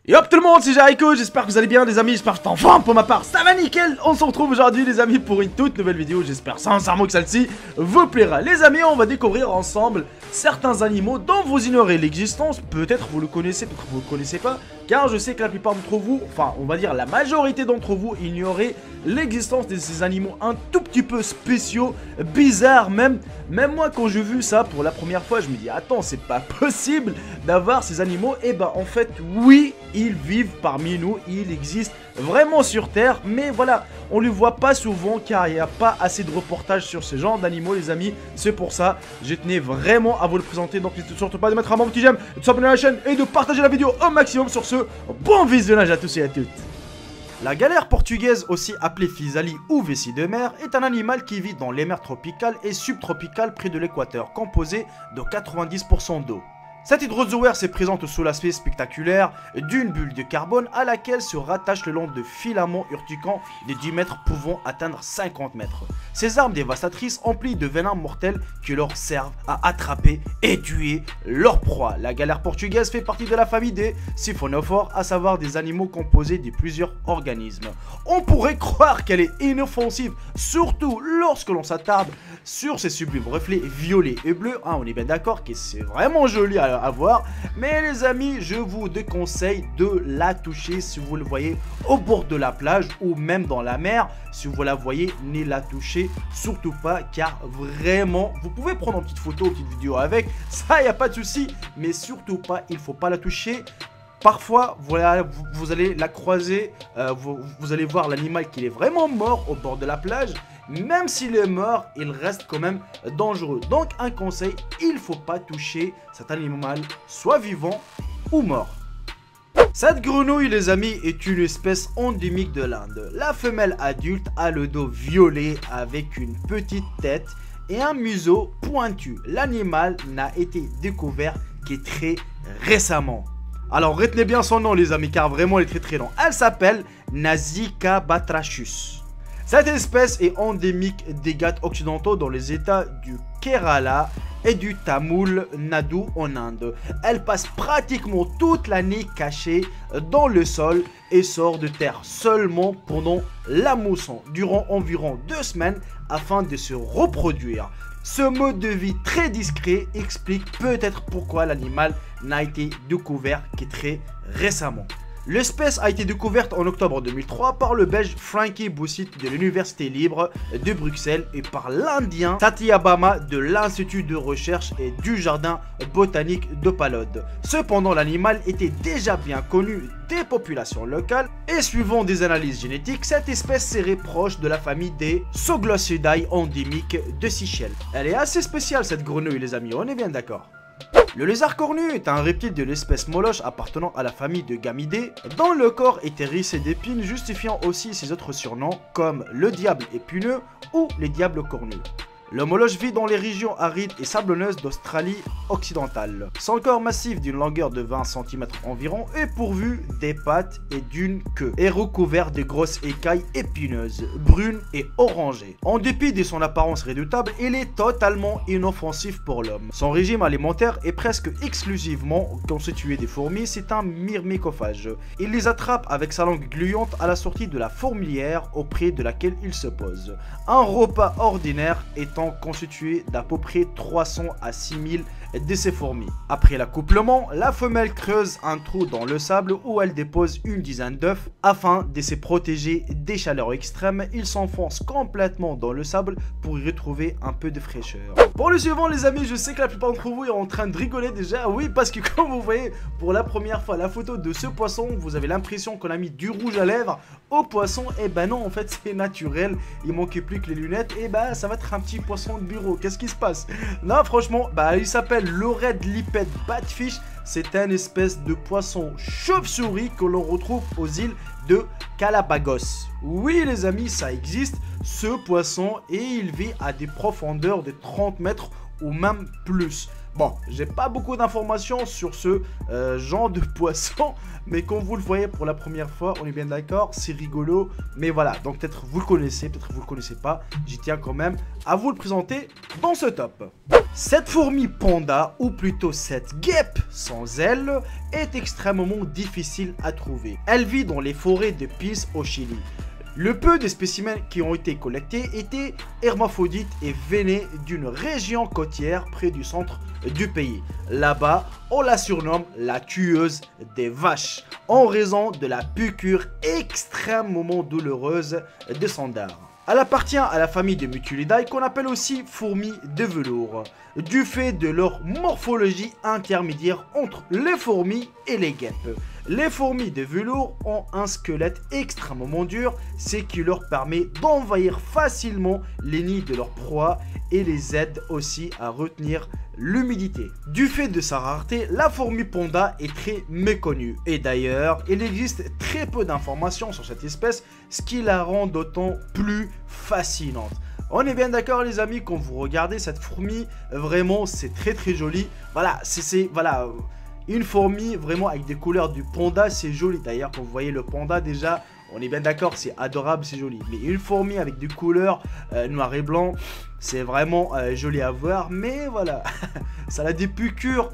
Et hop tout le monde, c'est Jericho, j'espère que vous allez bien les amis, j'espère que enfin pour ma part ça va nickel. On se retrouve aujourd'hui les amis pour une toute nouvelle vidéo, j'espère sincèrement que celle-ci vous plaira. Les amis, on va découvrir ensemble certains animaux dont vous ignorez l'existence, peut-être vous le connaissez, peut-être vous le connaissez pas, car je sais que la plupart d'entre vous, enfin on va dire la majorité d'entre vous ignoraient l'existence de ces animaux un tout petit peu spéciaux, bizarres même. Même moi quand j'ai vu ça pour la première fois, je me dis attends, c'est pas possible d'avoir ces animaux. Et bah en fait oui, ils vivent parmi nous, ils existent vraiment sur Terre, mais voilà, on les voit pas souvent car il n'y a pas assez de reportages sur ce genre d'animaux les amis. C'est pour ça, je tenais vraiment à vous le présenter, donc n'hésitez surtout pas de mettre un petit j'aime, de s'abonner à la chaîne et de partager la vidéo au maximum. Sur ce, bon visionnage à tous et à toutes. La galère portugaise, aussi appelée physalie ou vessie de mer, est un animal qui vit dans les mers tropicales et subtropicales près de l'équateur, composé de 90% d'eau. Cet hydrozoaire se présente sous l'aspect spectaculaire d'une bulle de carbone à laquelle se rattachent le long de filaments urticants de 10 mètres pouvant atteindre 50 mètres. Ces armes dévastatrices emplies de venin mortel qui leur servent à attraper et tuer leur proie. La galère portugaise fait partie de la famille des siphonophores, à savoir des animaux composés de plusieurs organismes. On pourrait croire qu'elle est inoffensive, surtout lorsque l'on s'attarde sur ses sublimes reflets violets et bleus. On est bien d'accord que c'est vraiment joli à voir, mais les amis, je vous déconseille de la toucher si vous le voyez au bord de la plage ou même dans la mer. Si vous la voyez, ne la touchez surtout pas, car vraiment, vous pouvez prendre une petite photo, une petite vidéo avec, ça y a pas de souci, mais surtout pas, il faut pas la toucher. Parfois, voilà, vous allez la croiser, vous allez voir l'animal qu'il est vraiment mort au bord de la plage. Même s'il est mort, il reste quand même dangereux. Donc un conseil, il ne faut pas toucher cet animal, soit vivant ou mort. Cette grenouille les amis est une espèce endémique de l'Inde. La femelle adulte a le dos violet avec une petite tête et un museau pointu. L'animal n'a été découvert que très récemment. Alors retenez bien son nom les amis, car vraiment elle est très long. Elle s'appelle Nasica batrachus. Cette espèce est endémique des Ghats occidentaux dans les états du Kerala et du Tamil Nadu en Inde. Elle passe pratiquement toute l'année cachée dans le sol et sort de terre seulement pendant la mousson, durant environ 2 semaines afin de se reproduire. Ce mode de vie très discret explique peut-être pourquoi l'animal n'a été découvert que très récemment. L'espèce a été découverte en octobre 2003 par le belge Frankie Boussit de l'Université libre de Bruxelles et par l'Indien Satyabhama de l'Institut de recherche et du jardin botanique de Palode. Cependant, l'animal était déjà bien connu des populations locales et suivant des analyses génétiques, cette espèce serait proche de la famille des Soglossidae endémiques de Seychelles. Elle est assez spéciale cette grenouille les amis, on est bien d'accord. Le lézard cornu est un reptile de l'espèce Moloch appartenant à la famille de Gamidae, dont le corps est hérissé d'épines, justifiant aussi ses autres surnoms comme le diable épineux ou les diables cornus. Le Moloch vit dans les régions arides et sablonneuses d'Australie occidentale. Son corps massif d'une longueur de 20 cm environ est pourvu des pattes et d'une queue, et recouvert de grosses écailles épineuses, brunes et orangées. En dépit de son apparence redoutable, il est totalement inoffensif pour l'homme. Son régime alimentaire est presque exclusivement constitué des fourmis, c'est un myrmécophage. Il les attrape avec sa langue gluante à la sortie de la fourmilière auprès de laquelle il se pose. Un repas ordinaire est constitué d'à peu près 300 à 6000 de ces fourmis. Après l'accouplement, la femelle creuse un trou dans le sable où elle dépose une dizaine d'œufs. Afin de se protéger des chaleurs extrêmes, il s'enfonce complètement dans le sable pour y retrouver un peu de fraîcheur. Pour le suivant les amis, je sais que la plupart d'entre vous est en train de rigoler déjà, oui, parce que comme vous voyez pour la première fois la photo de ce poisson, vous avez l'impression qu'on a mis du rouge à lèvres au poisson. Et ben non, en fait c'est naturel, il manquait plus que les lunettes. Et ben ça va être un petit poisson de bureau, qu'est-ce qui se passe? Non franchement, bah il s'appelle le Red Lipped Batfish. C'est une espèce de poisson chauve-souris que l'on retrouve aux îles de Galapagos. Oui les amis, ça existe ce poisson et il vit à des profondeurs de 30 mètres ou même plus. Bon, j'ai pas beaucoup d'informations sur ce genre de poisson, mais comme vous le voyez pour la première fois, on est bien d'accord, c'est rigolo. Mais voilà, donc peut-être vous le connaissez, peut-être vous le connaissez pas. J'y tiens quand même à vous le présenter dans ce top. Cette fourmi panda, ou plutôt cette guêpe sans ailes, est extrêmement difficile à trouver. Elle vit dans les forêts de Pils au Chili. Le peu de spécimens qui ont été collectés étaient hermaphrodites et venaient d'une région côtière près du centre du pays. Là-bas, on la surnomme la tueuse des vaches, en raison de la piqûre extrêmement douloureuse de son dard. Elle appartient à la famille des Mutulidae qu'on appelle aussi fourmis de velours, du fait de leur morphologie intermédiaire entre les fourmis et les guêpes. Les fourmis de velours ont un squelette extrêmement dur, ce qui leur permet d'envahir facilement les nids de leur proie et les aide aussi à retenir l'humidité. Du fait de sa rareté, la fourmi panda est très méconnue. Et d'ailleurs, il existe très peu d'informations sur cette espèce, ce qui la rend d'autant plus fascinante. On est bien d'accord les amis, quand vous regardez cette fourmi, vraiment c'est très joli. Voilà, voilà, une fourmi vraiment avec des couleurs du panda, c'est joli. D'ailleurs, quand vous voyez le panda déjà, on est bien d'accord, c'est adorable, c'est joli. Mais une fourmi avec des couleurs noir et blanc, c'est vraiment joli à voir. Mais voilà, ça a des piqûres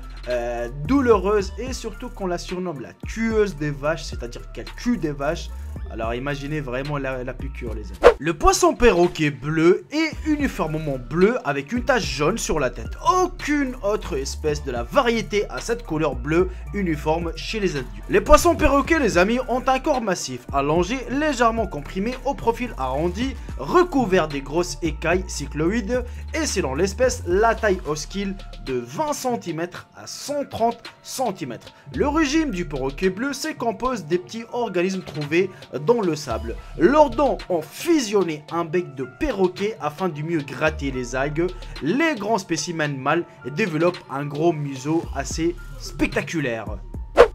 douloureuses. Et surtout qu'on la surnomme la tueuse des vaches, c'est-à-dire qu'elle tue des vaches. Alors imaginez vraiment la piqûre les amis. Le poisson perroquet bleu est uniformément bleu avec une tache jaune sur la tête. Aucune autre espèce de la variété a cette couleur bleue uniforme chez les adultes. Les poissons perroquets les amis ont un corps massif, allongé, légèrement comprimé, au profil arrondi, recouvert des grosses écailles cycloïdes et selon l'espèce, la taille oscille de 20 cm à 130 cm. Le régime du perroquet bleu se compose des petits organismes trouvés dans le sable. Leurs dents ont fusionné un bec de perroquet afin de mieux gratter les algues. Les grands spécimens mâles développent un gros museau assez spectaculaire.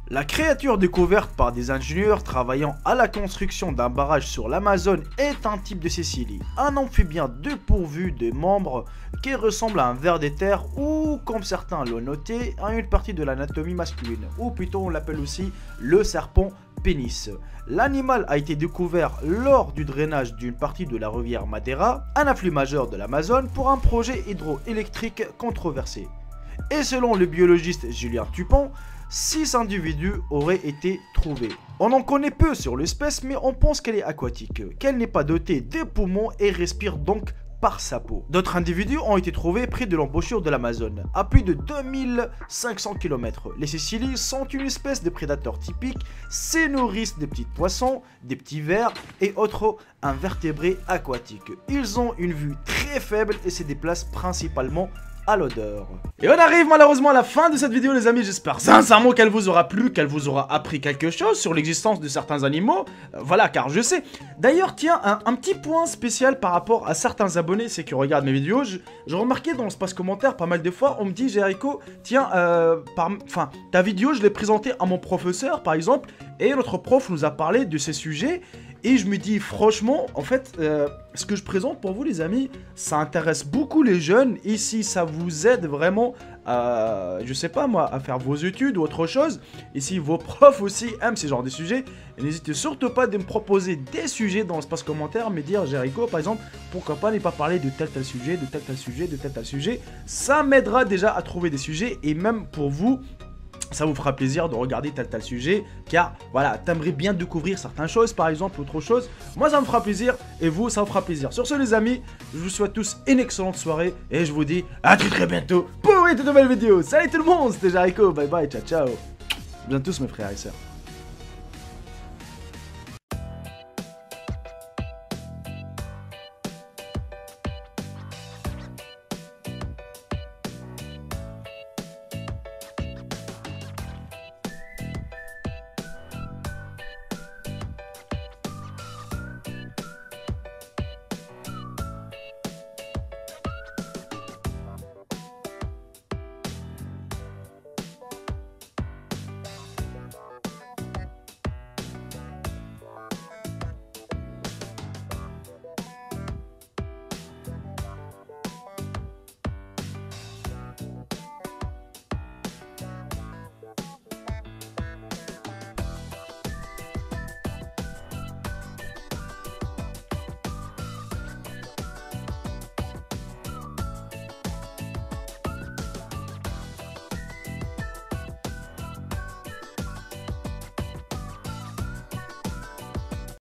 La créature découverte par des ingénieurs travaillant à la construction d'un barrage sur l'Amazone est un type de cécilie, un amphibien dépourvu de membres qui ressemble à un ver de terre ou, comme certains l'ont noté, à une partie de l'anatomie masculine, ou plutôt on l'appelle aussi le serpent pénis. L'animal a été découvert lors du drainage d'une partie de la rivière Madeira, un affluent majeur de l'Amazone, pour un projet hydroélectrique controversé. Et selon le biologiste Julien Tupon, 6 individus auraient été trouvés. On en connaît peu sur l'espèce, mais on pense qu'elle est aquatique, qu'elle n'est pas dotée de poumons et respire donc par sa peau. D'autres individus ont été trouvés près de l'embouchure de l'Amazone, à plus de 2500 km. Les cécilies sont une espèce de prédateur typique, se nourrissent des petits poissons, des petits vers et autres invertébrés aquatiques. Ils ont une vue très faible et se déplacent principalement à l'odeur. Et on arrive malheureusement à la fin de cette vidéo les amis, j'espère sincèrement qu'elle vous aura plu, qu'elle vous aura appris quelque chose sur l'existence de certains animaux, voilà car je sais. D'ailleurs tiens, un petit point spécial par rapport à certains abonnés, c'est qui regardent mes vidéos, j'ai remarqué dans l'espace commentaire pas mal de fois, on me dit Jericho, tiens, ta vidéo je l'ai présentée à mon professeur par exemple, et notre prof nous a parlé de ces sujets. Et je me dis franchement, en fait, ce que je présente pour vous les amis, ça intéresse beaucoup les jeunes. Et si ça vous aide vraiment à, je sais pas moi, à faire vos études ou autre chose, et si vos profs aussi aiment ce genre de sujets, n'hésitez surtout pas de me proposer des sujets dans l'espace commentaire, me dire Jericho par exemple, pourquoi pas ne pas parler de tel sujet, de tel sujet, de tel sujet. Ça m'aidera déjà à trouver des sujets et même pour vous, ça vous fera plaisir de regarder tel sujet, car voilà, t'aimerais bien découvrir certaines choses, par exemple, autre chose. Moi, ça me fera plaisir, et vous, ça vous fera plaisir. Sur ce, les amis, je vous souhaite tous une excellente soirée, et je vous dis à très bientôt pour une nouvelle vidéo. Salut tout le monde, c'était Jericho, bye bye, ciao ciao. Bien tous mes frères et sœurs.